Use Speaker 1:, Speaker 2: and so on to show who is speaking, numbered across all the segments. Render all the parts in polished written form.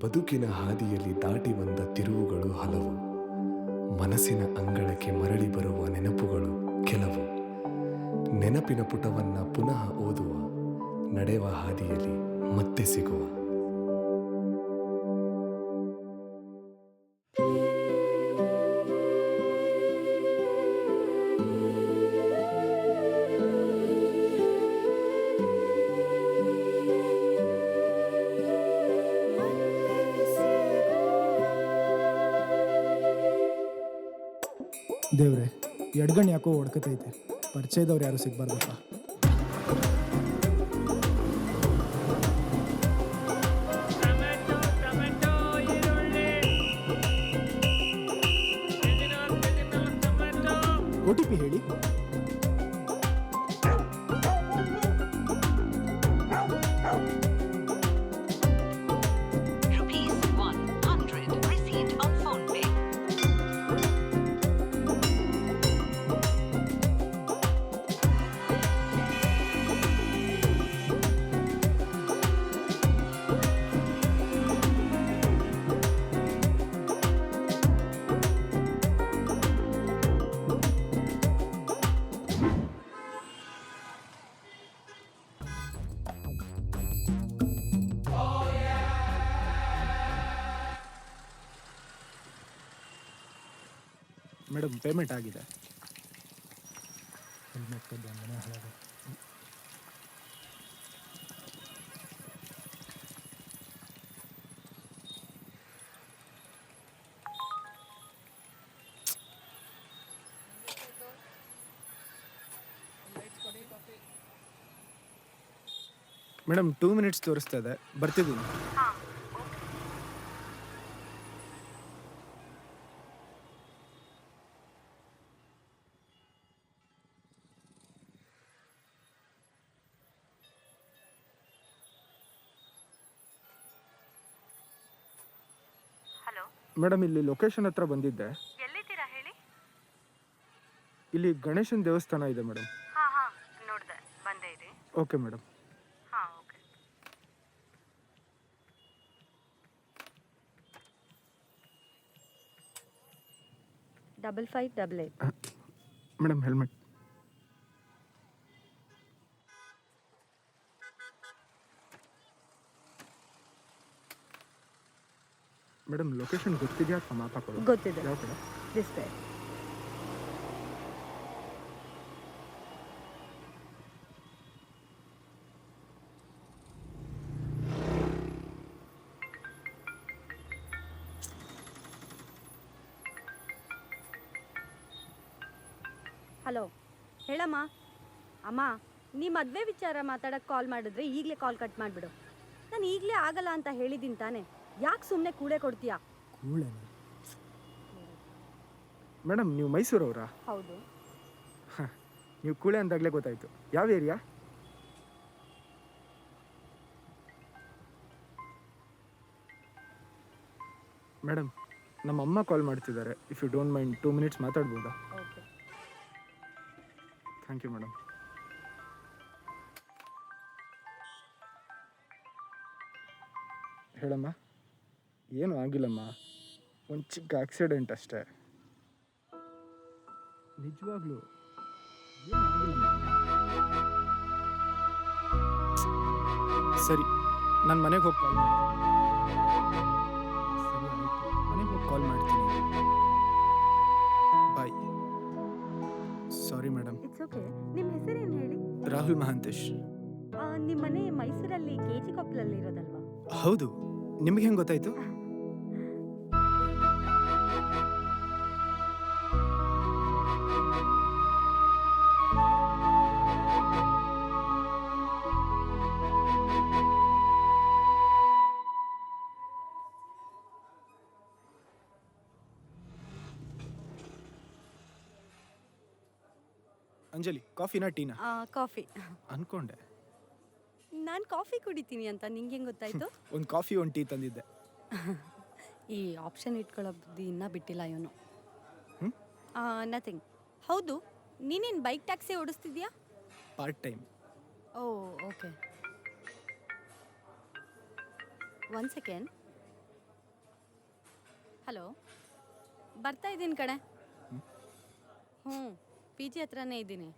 Speaker 1: ಬದುಕಿನ ಹಾದಿಯಲ್ಲಿ ದಾಟಿ ಬಂದ ತಿರುವುಗಳು ಹಲವು, ಮನಸ್ಸಿನ ಅಂಗಳಕ್ಕೆ ಮರಳಿ ಬರುವ ನೆನಪುಗಳು ಕೆಲವು. ನೆನಪಿನ ಪುಟವನ್ನ ಪುನಃ ಓದುವ, ನಡೆವ ಹಾದಿಯಲ್ಲಿ ಮತ್ತೆ ಸಿಗುವ.
Speaker 2: ದೇವ್ರೆ, ಎಡ್ಗಣ್ ಯಾಕೋ ಹೊಡ್ಕತೈತೆ. ಪರಿಚಯದವ್ರು ಯಾರು ಸಿಗ್ಬಾರ್ದಪ್ಪ. OTP ಹೇಳಿ. ಮೇಡಮ್, ಪೇಮೆಂಟ್ ಆಗಿದೆ. ಮೇಡಮ್, 2 ಮಿನಿಟ್ಸ್ ತೋರಿಸ್ತಾ ಇದೆ, ಬರ್ತಿದ್ದೀನಿ.
Speaker 3: ಹಲೋ
Speaker 2: ಮೇಡಮ್, ಇಲ್ಲಿ ಲೊಕೇಶನ್ ಹತ್ರ ಬಂದಿದ್ದೆ.
Speaker 3: ಎಲ್ಲಿದ್ದೀರಾ ಹೇಳಿ?
Speaker 2: ಇಲ್ಲಿ ಗಣೇಶನ ದೇವಸ್ಥಾನ ಇದೆ ಮೇಡಮ್.
Speaker 3: ಹಾ ನೋಡ್ದೆ, ಬಂದೇ ಇದೆ.
Speaker 2: Okay madam.
Speaker 3: ಹಾ okay. Double 588.
Speaker 2: Madam, helmet. Madam, location ಗೊತ್ತಿದೆಯಾ ಅಥವಾ ಮ್ಯಾಪ್ ಹಾಕೋದು?
Speaker 3: ಗೊತ್ತಿದೆ.
Speaker 2: ಯಾವ ಕಡೆ?
Speaker 3: This way. ಹಲೋ ಹೇಳಮ್ಮ. ಅಮ್ಮ, ನೀ ಮದುವೆ ವಿಚಾರ ಮಾತಾಡಕ್ಕೆ ಕಾಲ್ ಮಾಡಿದ್ರೆ ಈಗಲೇ ಕಾಲ್ ಕಟ್ ಮಾಡಿಬಿಡು. ನಾನು ಈಗಲೇ ಆಗಲ್ಲ ಅಂತ ಹೇಳಿದ್ದೀನಿ ತಾನೆ, ಯಾಕೆ ಸುಮ್ಮನೆ ಕೂಡೆ ಕೊಡ್ತೀಯಾ?
Speaker 2: ಕೂಳೆ. ಮೇಡಮ್, ನೀವು ಮೈಸೂರವರಾ?
Speaker 3: ಹೌದು.
Speaker 2: ನೀವು ಕೂಳೆ ಅಂದಾಗಲೇ ಗೊತ್ತಾಯಿತು. ಯಾವ ಏರಿಯಾ? ಮೇಡಮ್, ನಮ್ಮ ಅಮ್ಮ ಕಾಲ್ ಮಾಡ್ತಿದ್ದಾರೆ. If you don't mind 2 minutes ಮಾತಾಡ್ಬೋದಾ?
Speaker 3: ಓಕೆ.
Speaker 2: Thank you madam. ಹೇಳಮ್ಮ. ಏನೂ ಆಗಿಲ್ಲಮ್ಮ, ಒಂದು ಚಿಕ್ಕ ಆಕ್ಸಿಡೆಂಟ್ ಅಷ್ಟೇ. ನಿಜವಾಗ್ಲೂ ಏನೂ ಆಗಿಲ್ಲಮ್ಮ. ಸರಿ, ನಾನು ಮನೆಗೆ ಹೋಗಿ ಕಾಲ್ ಮಾಡ್ತೀನಿ. ಸರಿ ಆಯಿತು, ಮನೆಗೆ ಹೋಗಿ ಕಾಲ್ ಮಾಡ್ತೀನಿ. Bye. Sorry madam.
Speaker 3: It's okay. ನಿಮ್ಮ ಹೆಸರೇನು ಹೇಳಿ?
Speaker 2: ರಾಹುಲ್ ಮಹಾಂತೇಶ್.
Speaker 3: ನಿಮ್ಮ ಮನೆ ಮೈಸೂರಲ್ಲಿ KG ಕೊಪ್ಪಲಲ್ಲಿ ಇರೋದಲ್ವಾ?
Speaker 2: ಹೌದು. ನಿಮ್ಗೆ ಹೆಂಗೆ ಗೊತ್ತಾಯ್ತು? ಅಂಜಲಿ, ಕಾಫಿನಾ ಟೀನಾ?
Speaker 3: ಕಾಫಿ.
Speaker 2: ಅನ್ಕೊಂಡೆ.
Speaker 3: ನಾನು ಕಾಫಿ ಕುಡಿತೀನಿ ಅಂತ ನಿಂಗೆ ಹೆಂಗೆ ಗೊತ್ತಾಯ್ತು?
Speaker 2: ಒಂದು ಕಾಫಿ, ಒಂದು ಟೀ ತಂದಿದ್ದೆ.
Speaker 3: ಈ ಆಪ್ಷನ್ ಇಟ್ಕೊಳ್ಳೋ ಬುದ್ಧಿ ಇನ್ನೂ ಬಿಟ್ಟಿಲ್ಲ ಇವನು.
Speaker 2: ಹ್ಞೂ.
Speaker 3: ನಥಿಂಗ್. ಹೌದು, ನೀನೇನು ಬೈಕ್ ಟ್ಯಾಕ್ಸಿ ಓಡಿಸ್ತಿದ್ಯಾ?
Speaker 2: Part time.
Speaker 3: Oh, okay. 1 second. Hello, ಬರ್ತಾ ಇದ್ದೀನಿ ಕಡೆ. ಹ್ಞೂ, ಪಿ ಜಿ ಹತ್ರನೇ ಇದ್ದೀನಿ.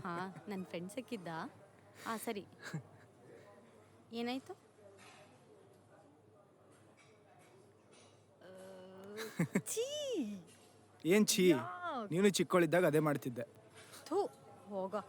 Speaker 3: ಹಾಂ, ನನ್ನ ಫ್ರೆಂಡ್ ಸಿಕ್ಕಿದ್ದ. ಹಾಂ ಸರಿ. ಏನಾಯಿತು? ಛೀ,
Speaker 2: ಏನು ಛೀ, ನೀನು ಚಿಕ್ಕವಳಿದ್ದಾಗ ಅದೇ ಮಾಡ್ತಿದ್ದೆ.
Speaker 3: ಥೂ, ಹೋಗೋ.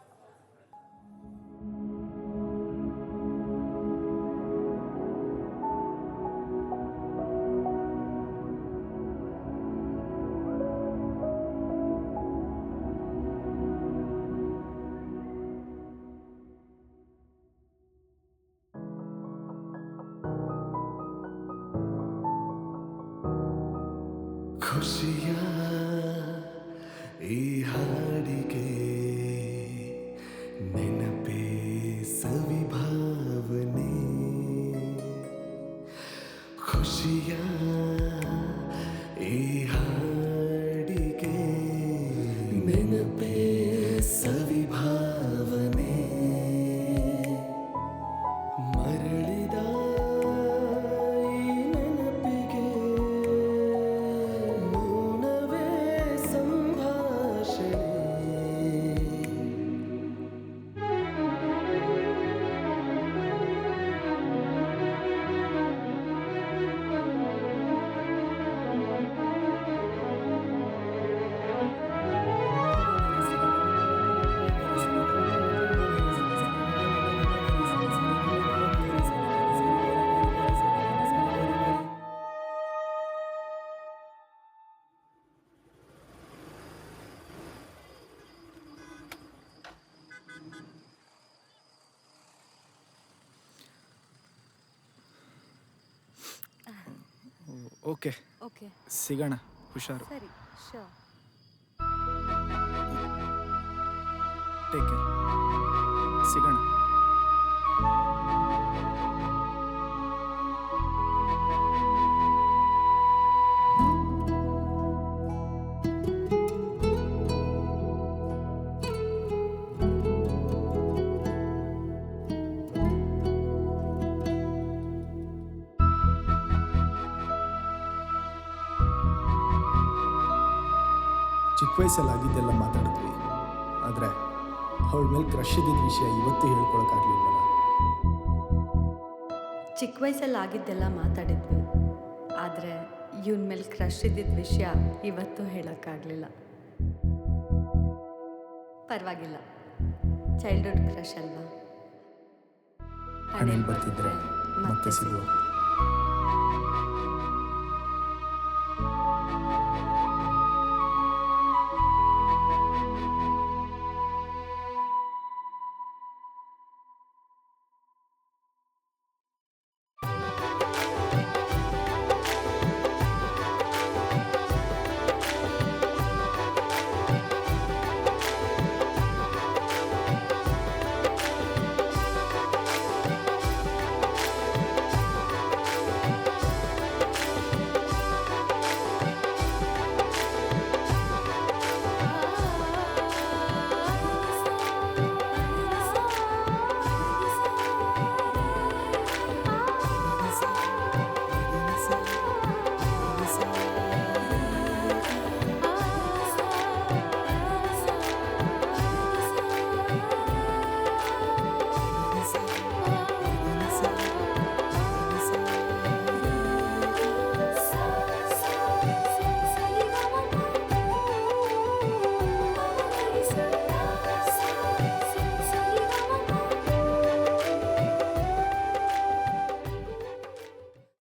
Speaker 1: ಖುಷಿಯ ಈ ಹಾಡಿಗೆ ನೆನಪೇ ಸವಿಭಾವನೆ. ಖುಷಿಯ ಈ ಹಾಡಿಗೆ ನೆನಪೇ ಸವಿಭಾವನೆ. ಮರಳಿದ ಈ ನೆನಪಿಗೆ ಮೌನವೇ ಸಂಭಾಷಣೆ.
Speaker 2: ಓಕೆ,
Speaker 3: ಓಕೆ,
Speaker 2: ಸಿಗೋಣ, ಹುಷಾರು.
Speaker 3: ಸರಿ, ಶೋರ್.
Speaker 2: ಟೇಕ್ ಕೇರ್, ಸಿಗೋಣ. ಚಿಕ್ಕ ವಯಸ್ಸಲ್ಲಿ ಆಗಿದ್ದೆಲ್ಲ ಮಾತಾಡಿದ್ವಿ, ಆದರೆ ಅವಳ ಮೇಲೆ ಕ್ರಶ್ ಇದ್ದಿದ್ದ ವಿಷಯ ಇವತ್ತು ಹೇಳ್ಕೊಳಕ್ಕಾಗಲಿಲ್ವಲ್ಲ.
Speaker 3: ಚಿಕ್ಕ ವಯಸ್ಸಲ್ಲಿ ಆಗಿದ್ದೆಲ್ಲ ಮಾತಾಡಿದ್ವಿ, ಆದರೆ ಇವನ ಮೇಲೆ ಕ್ರಶ್ ಇದ್ದಿದ್ದ ವಿಷಯ ಇವತ್ತು ಹೇಳೋಕ್ಕಾಗಲಿಲ್ಲ. ಪರವಾಗಿಲ್ಲ, ಚೈಲ್ಡ್ಹುಡ್ ಕ್ರಶ್ ಅಲ್ವಾ.
Speaker 2: ಹಣೆಯಲ್ಲಿ ಬರ್ತಿದ್ರೆ ಮತ್ತೆ ಸಿಗುವ.